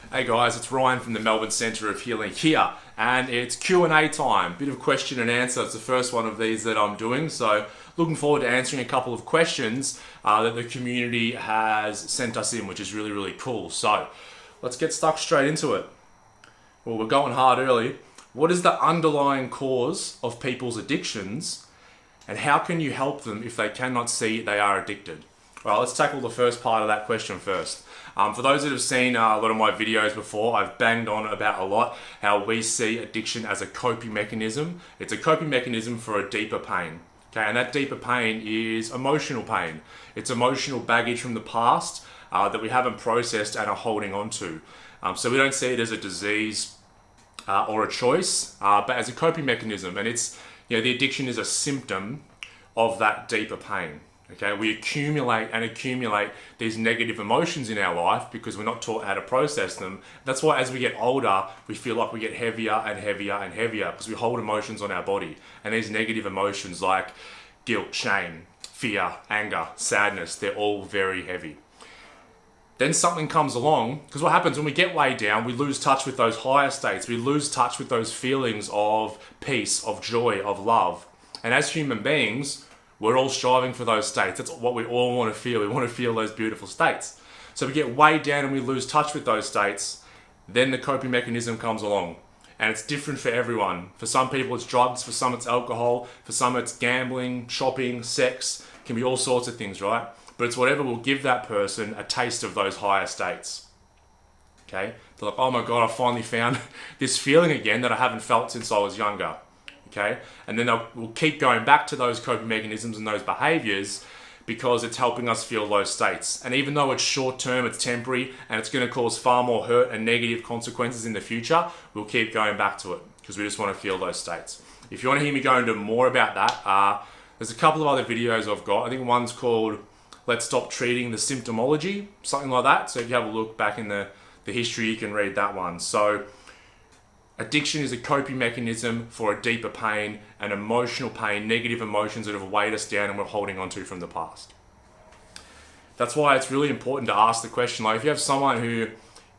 Hey guys, it's Ryan from the Melbourne Centre of Healing here, and it's Q&A time. Bit of question and answer. It's the first one of these that I'm doing, so looking forward to answering a couple of questions that the community has sent us in, which is really, really cool. So let's get stuck straight into it. Well, we're going hard early. What is the underlying cause of people's addictions, and how can you help them if they cannot see they are addicted? Well, let's tackle the first part of that question first. For those that have seen a lot of my videos before, I've banged on about a lot how we see addiction as a coping mechanism. It's a coping mechanism for a deeper pain. Okay, and that deeper pain is emotional pain. It's emotional baggage from the past that we haven't processed and are holding on to. So we don't see it as a disease or a choice, but as a coping mechanism. And it's, the addiction is a symptom of that deeper pain. Okay, we accumulate these negative emotions in our life because we're not taught how to process them. That's why as we get older, we feel like we get heavier and heavier and heavier because we hold emotions on our body. And these negative emotions like guilt, shame, fear, anger, sadness, they're all very heavy. Then something comes along, because what happens when we get way down, we lose touch with those higher states. We lose touch with those feelings of peace, of joy, of love. And as human beings, we're all striving for those states. That's what we all want to feel. We want to feel those beautiful states. So we get way down and we lose touch with those states. Then the coping mechanism comes along. And it's different for everyone. For some people it's drugs, for some it's alcohol, for some it's gambling, shopping, sex. It can be all sorts of things, right? But it's whatever will give that person a taste of those higher states. Okay? They're like, oh my God, I finally found this feeling again that I haven't felt since I was younger. Okay, and then we'll keep going back to those coping mechanisms and those behaviors because it's helping us feel those states. And even though it's short term, it's temporary, and it's going to cause far more hurt and negative consequences in the future, we'll keep going back to it because we just want to feel those states. If you want to hear me go into more about that, there's a couple of other videos I've got. I think one's called Let's Stop Treating the Symptomology, something like that. So if you have a look back in the history, you can read that one. So addiction is a coping mechanism for a deeper pain, an emotional pain, negative emotions that have weighed us down and we're holding on to from the past. That's why it's really important to ask the question, like if you have someone who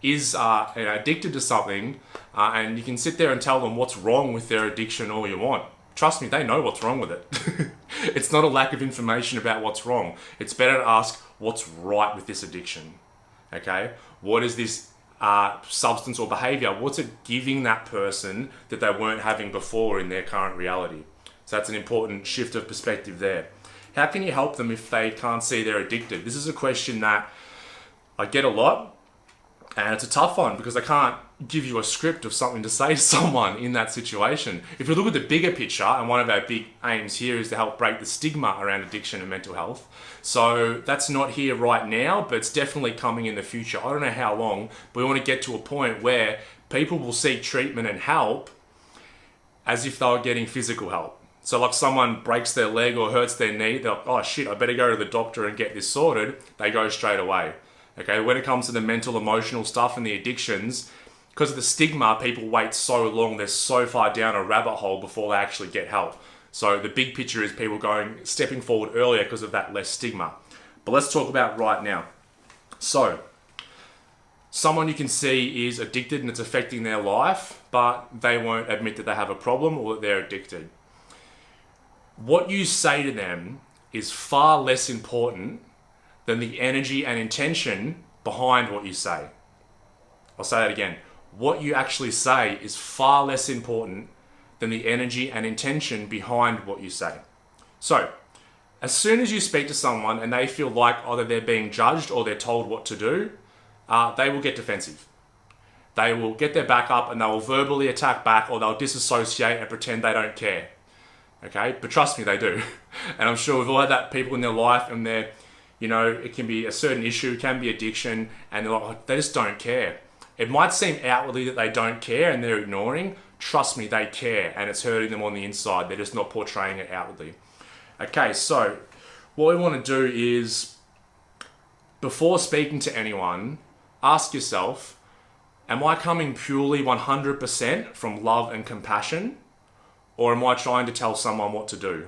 is addicted to something and you can sit there and tell them what's wrong with their addiction all you want. Trust me, they know what's wrong with it. It's not a lack of information about what's wrong. It's better to ask what's right with this addiction. Okay? What is this substance or behavior? What's it giving that person that they weren't having before in their current reality? So that's an important shift of perspective there. How can you help them if they can't see they're addicted? This is a question that I get a lot, and it's a tough one because I can't give you a script of something to say to someone in that situation. If we look at the bigger picture, and one of our big aims here is to help break the stigma around addiction and mental health. So that's not here right now, but it's definitely coming in the future. I don't know how long, but we want to get to a point where people will seek treatment and help as if they were getting physical help. So like someone breaks their leg or hurts their knee, they're like, oh shit, I better go to the doctor and get this sorted. They go straight away. Okay, when it comes to the mental, emotional stuff and the addictions, because of the stigma, people wait so long, they're so far down a rabbit hole before they actually get help. So the big picture is people stepping forward earlier because of that less stigma. But let's talk about right now. So, someone you can see is addicted and it's affecting their life, but they won't admit that they have a problem or that they're addicted. What you say to them is far less important than the energy and intention behind what you say. I'll say that again. What you actually say is far less important than the energy and intention behind what you say. So, as soon as you speak to someone and they feel like either they're being judged or they're told what to do, they will get defensive. They will get their back up and they will verbally attack back, or they'll disassociate and pretend they don't care. Okay? But trust me, they do. And I'm sure we've all had that people in their life and they're, it can be a certain issue, it can be addiction, and they're like, they just don't care. It might seem outwardly that they don't care and they're ignoring. Trust me, they care, and it's hurting them on the inside. They're just not portraying it outwardly. Okay, so what we want to do is, before speaking to anyone, ask yourself, am I coming purely 100% from love and compassion, or am I trying to tell someone what to do?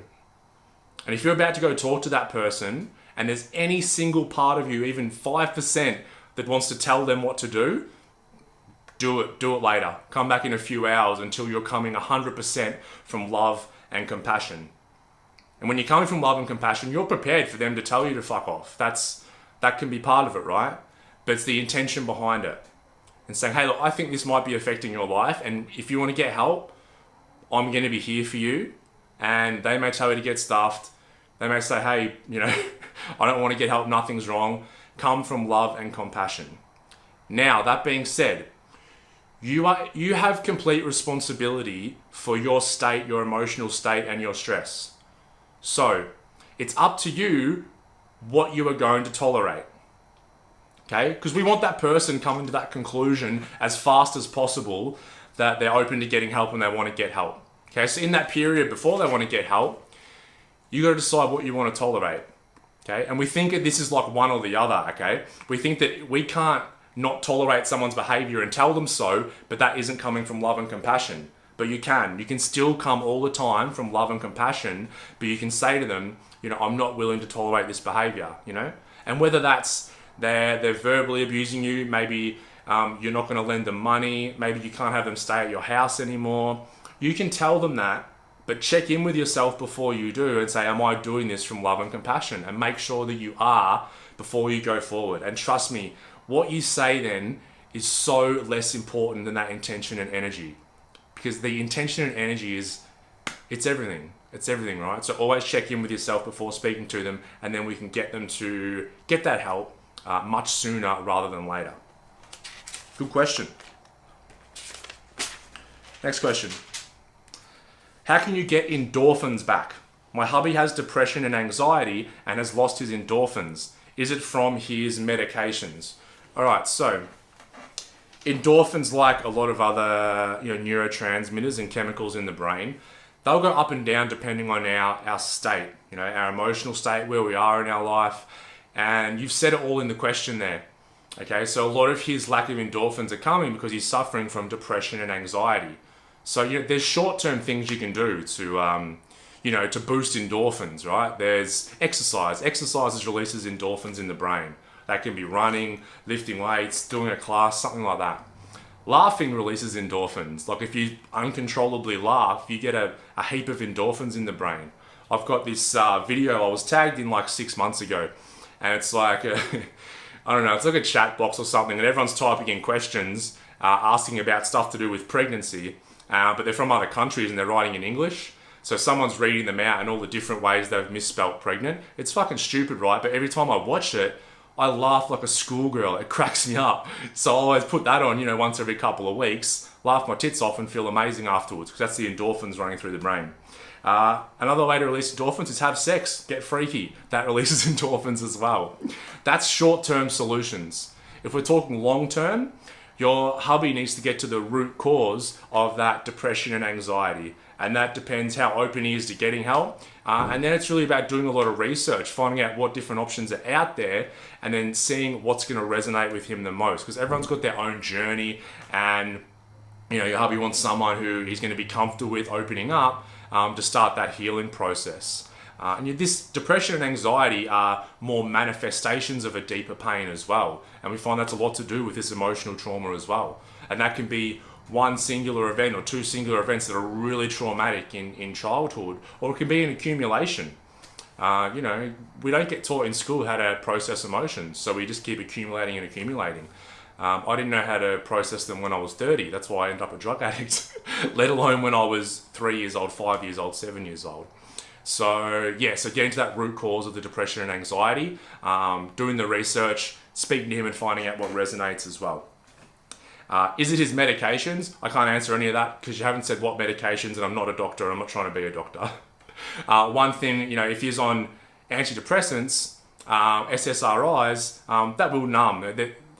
And if you're about to go talk to that person, and there's any single part of you, even 5%, that wants to tell them what to do, do it later. Come back in a few hours until you're coming 100% from love and compassion. And when you're coming from love and compassion, you're prepared for them to tell you to fuck off. That can be part of it, right? But it's the intention behind it. And saying, hey, look, I think this might be affecting your life, and if you want to get help, I'm going to be here for you. And they may tell you to get stuffed. They may say, hey, I don't want to get help, nothing's wrong. Come from love and compassion. Now, that being said, you have complete responsibility for your state, your emotional state, and your stress. So, it's up to you what you are going to tolerate. Okay? Because we want that person coming to that conclusion as fast as possible that they're open to getting help and they want to get help. Okay? So in that period before they want to get help, you got to decide what you want to tolerate. Okay? And we think that this is like one or the other. Okay? We think that we can't not tolerate someone's behavior and tell them so, but that isn't coming from love and compassion. But you can. You can still come all the time from love and compassion, but you can say to them, I'm not willing to tolerate this behavior, And whether that's they're verbally abusing you, maybe you're not going to lend them money, maybe you can't have them stay at your house anymore. You can tell them that, but check in with yourself before you do and say, am I doing this from love and compassion? And make sure that you are before you go forward. And trust me, what you say then is so less important than that intention and energy. Because the intention and energy it's everything. It's everything, right? So always check in with yourself before speaking to them, and then we can get them to get that help much sooner rather than later. Good question. Next question. How can you get endorphins back? My hubby has depression and anxiety and has lost his endorphins. Is it from his medications? All right, so endorphins, like a lot of other neurotransmitters and chemicals in the brain, they'll go up and down depending on our state, our emotional state, where we are in our life. And you've said it all in the question there. Okay, so a lot of his lack of endorphins are coming because he's suffering from depression and anxiety. So there's short-term things you can do to boost endorphins, right? There's exercise. Exercise releases endorphins in the brain. That can be running, lifting weights, doing a class, something like that. Laughing releases endorphins. Like if you uncontrollably laugh, you get a heap of endorphins in the brain. I've got this video I was tagged in like 6 months ago, and it's like, it's like a chat box or something, and everyone's typing in questions, asking about stuff to do with pregnancy, but they're from other countries and they're writing in English. So someone's reading them out and all the different ways they've misspelt pregnant. It's fucking stupid, right? But every time I watch it, I laugh like a schoolgirl. It cracks me up. So I always put that on, once every couple of weeks, laugh my tits off and feel amazing afterwards, because that's the endorphins running through the brain. Another way to release endorphins is have sex, get freaky. That releases endorphins as well. That's short-term solutions. If we're talking long-term, your hubby needs to get to the root cause of that depression and anxiety. And that depends how open he is to getting help. And then it's really about doing a lot of research, finding out what different options are out there, and then seeing what's going to resonate with him the most. Because everyone's got their own journey, and your hubby wants someone who he's going to be comfortable with opening up to start that healing process. And this depression and anxiety are more manifestations of a deeper pain as well. And we find that's a lot to do with this emotional trauma as well. And that can be one singular event or two singular events that are really traumatic in childhood, or it can be an accumulation. We don't get taught in school how to process emotions, so we just keep accumulating and accumulating. I didn't know how to process them when I was 30. That's why I ended up a drug addict, let alone when I was 3 years old, 5 years old, 7 years old. So getting to that root cause of the depression and anxiety, doing the research, speaking to him and finding out what resonates as well. Is it his medications? I can't answer any of that because you haven't said what medications, and I'm not a doctor. I'm not trying to be a doctor. One thing, if he's on antidepressants, SSRIs, that will numb.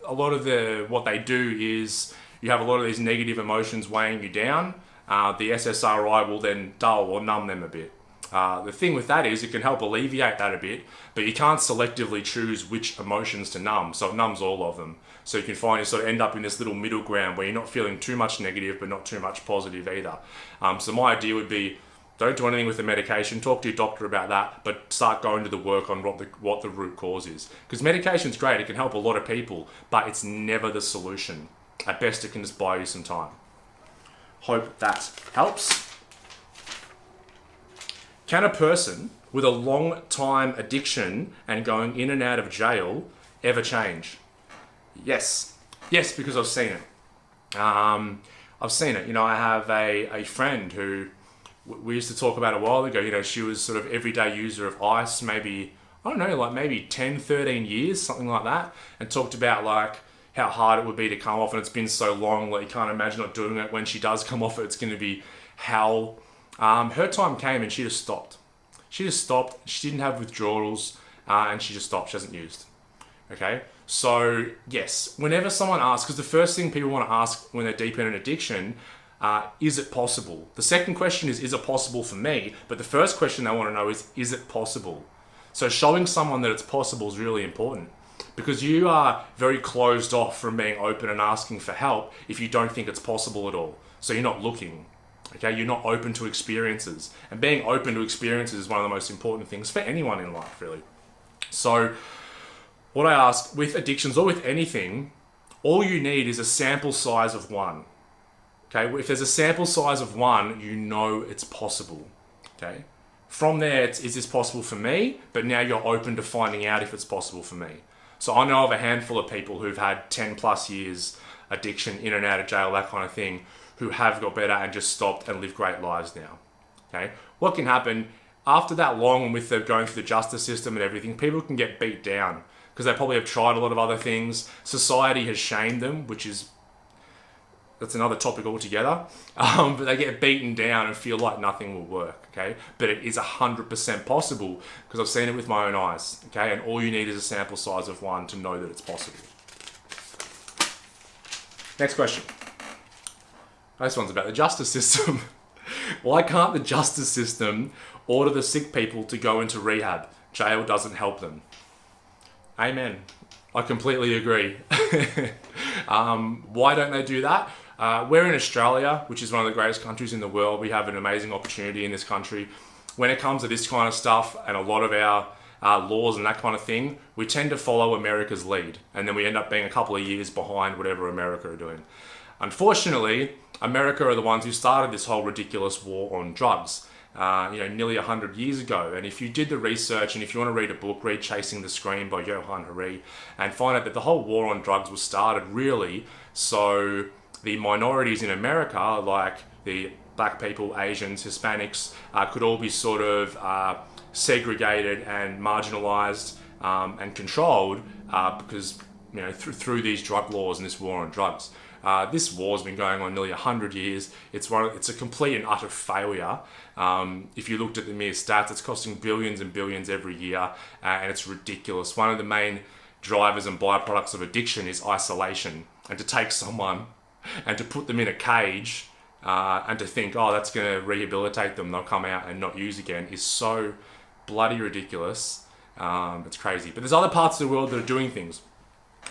A lot of what they do is you have a lot of these negative emotions weighing you down. The SSRI will then dull or numb them a bit. The thing with that is it can help alleviate that a bit, but you can't selectively choose which emotions to numb, so it numbs all of them. So you can find you sort of end up in this little middle ground where you're not feeling too much negative but not too much positive either. So my idea would be, don't do anything with the medication, talk to your doctor about that, but start going to the work on what the root cause is. Because medication's great, it can help a lot of people, but it's never the solution. At best, it can just buy you some time. Hope that helps. Can a person with a long time addiction and going in and out of jail ever change? Yes. Yes, because I've seen it. I've seen it. I have a friend who we used to talk about a while ago. She was sort of everyday user of ice, maybe, I don't know, like maybe 10, 13 years, something like that, and talked about like how hard it would be to come off, and it's been so long, like you can't imagine not doing it. When she does come off it, it's going to be hell. Her time came and she just stopped. She didn't have withdrawals, and she just stopped. She hasn't used. Okay? So, yes, whenever someone asks, because the first thing people want to ask when they're deep in an addiction, is it possible? The second question is it possible for me? But the first question they want to know is it possible? So showing someone that it's possible is really important, because you are very closed off from being open and asking for help if you don't think it's possible at all. So you're not looking. Okay, you're not open to experiences. And being open to experiences is one of the most important things for anyone in life, really. So what I ask with addictions or with anything, all you need is a sample size of 1. Okay, if there's a sample size of 1, you know it's possible. Okay, from there, is this possible for me? But now you're open to finding out if it's possible for me. So I know of a handful of people who've had 10 plus years addiction, in and out of jail, that kind of thing, who have got better and just stopped and live great lives now. Okay, what can happen after that long, and with the going through the justice system and everything, people can get beat down because they probably have tried a lot of other things. Society has shamed them, that's another topic altogether. But they get beaten down and feel like nothing will work. Okay, but it is 100% possible, because I've seen it with my own eyes. Okay, and all you need is a sample size of 1 to know that it's possible. Next question. This one's about the justice system. Why can't the justice system order the sick people to go into rehab? Jail doesn't help them. Amen. I completely agree. Why don't they do that? We're in Australia, which is one of the greatest countries in the world. We have an amazing opportunity in this country. When it comes to this kind of stuff and a lot of our laws and that kind of thing, we tend to follow America's lead, and then we end up being a couple of years behind whatever America are doing. Unfortunately, America are the ones who started this whole ridiculous war on drugs, nearly 100 years ago. And if you did the research, and if you want to read a book, read Chasing the Scream by Johann Hari, and find out that the whole war on drugs was started really so the minorities in America, like the black people, Asians, Hispanics, could all be sort of segregated and marginalized and controlled because through these drug laws and this war on drugs. This war's been going on nearly 100 years. It's a complete and utter failure. If you looked at the mere stats, it's costing billions and billions every year, and it's ridiculous. One of the main drivers and byproducts of addiction is isolation. And to take someone and to put them in a cage and to think, oh, that's going to rehabilitate them, they'll come out and not use again, is so bloody ridiculous. It's crazy. But there's other parts of the world that are doing things.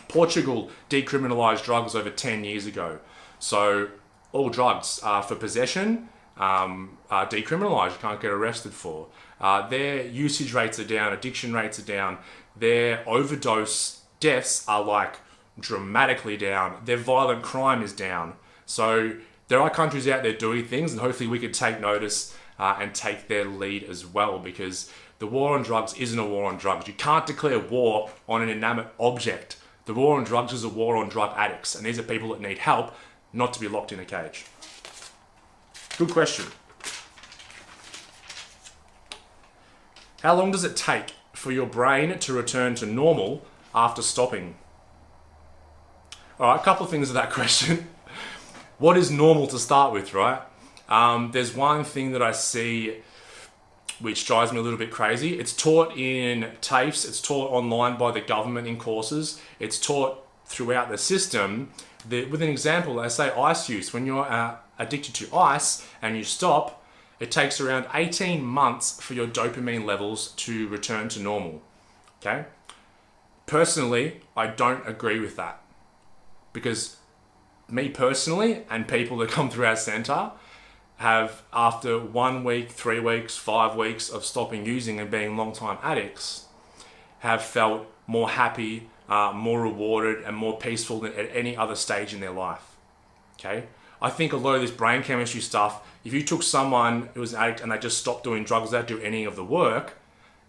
Portugal decriminalised drugs over 10 years ago. So all drugs for possession are decriminalised. You can't get arrested for. Their usage rates are down, addiction rates are down. Their overdose deaths are like dramatically down. Their violent crime is down. So there are countries out there doing things, and hopefully we could take notice and take their lead as well, because the war on drugs isn't a war on drugs. You can't declare war on an inanimate object. The war on drugs is a war on drug addicts, and these are people that need help, not to be locked in a cage. Good question. How long does it take for your brain to return to normal after stopping? All right, a couple of things to that question. What is normal to start with, right? There's one thing that I see which drives me a little bit crazy. It's taught in TAFEs, it's taught online by the government in courses, it's taught throughout the system. With an example, they say ice use. When you're addicted to ice and you stop, it takes around 18 months for your dopamine levels to return to normal. Okay? Personally, I don't agree with that. Because me personally, and people that come through our centre, have, after 1 week, 3 weeks, 5 weeks of stopping using and being long-time addicts, have felt more happy, more rewarded, and more peaceful than at any other stage in their life. Okay? I think a lot of this brain chemistry stuff, if you took someone who was an addict and they just stopped doing drugs without doing any of the work,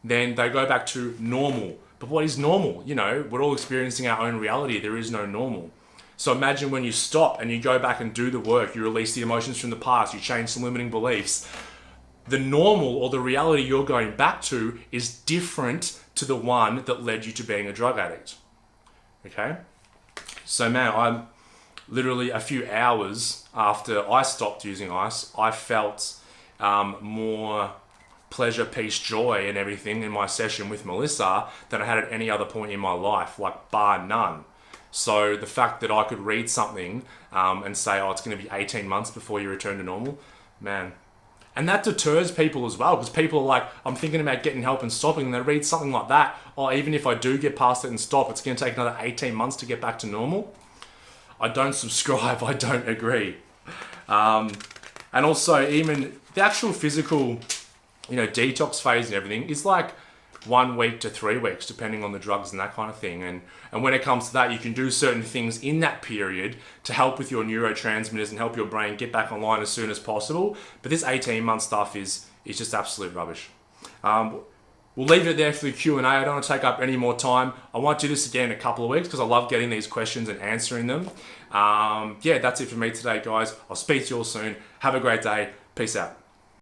then they go back to normal. But what is normal? You know, we're all experiencing our own reality. There is no normal. So imagine when you stop and you go back and do the work, you release the emotions from the past, you change some limiting beliefs. The normal, or the reality you're going back to, is different to the one that led you to being a drug addict. Okay? So man, I'm literally a few hours after I stopped using ice, I felt more pleasure, peace, joy and everything in my session with Melissa than I had at any other point in my life, like bar none. So the fact that I could read something and say, oh, it's going to be 18 months before you return to normal, man. And that deters people as well, because people are like, I'm thinking about getting help and stopping, and they read something like that, oh, even if I do get past it and stop, it's going to take another 18 months to get back to normal. I don't subscribe, I don't agree. And also, even the actual physical, detox phase and everything is like 1 week to 3 weeks, depending on the drugs and that kind of thing. And when it comes to that, you can do certain things in that period to help with your neurotransmitters and help your brain get back online as soon as possible. But this 18-month stuff is just absolute rubbish. We'll leave it there for the Q&A. I don't want to take up any more time. I might do this again in a couple of weeks because I love getting these questions and answering them. That's it for me today, guys. I'll speak to you all soon. Have a great day. Peace out.